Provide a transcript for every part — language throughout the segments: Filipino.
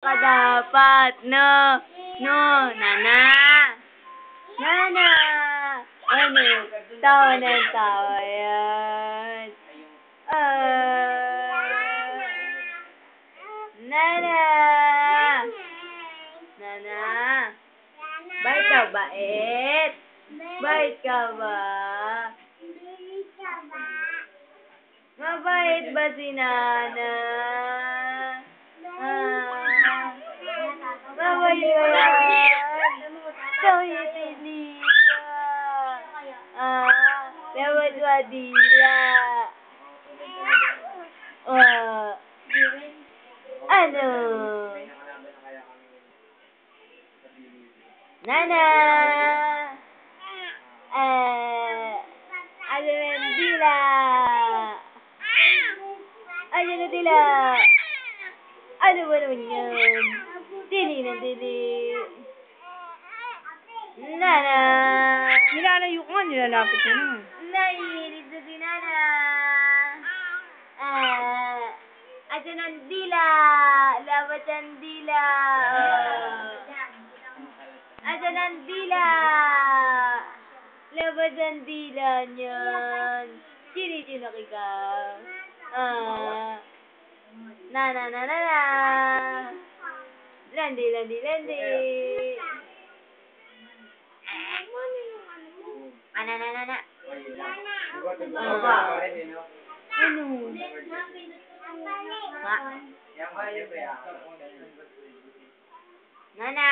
Ka dapat, no, nana, nana, ano, tawa ng tawa yan, nana, nana, bait ka bait, bait ka ba, mabait ba si nana? Mabait ba yan? Kahit hindi pa. Dapat madila. Ano? Nana! Ano ng dila? Ano na dila? Ano ba naman yan? Dili na dili. Nana! Nilalayo ko nga, nilalapit na naman. Naiinis na si Nana. Asa ng dila? Labas ang dila. Asa ng dila? Labas ang dila niyan. Chini-chinaki ka. Nana. Landi. Nana.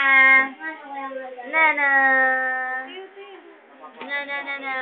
Ano? Nana.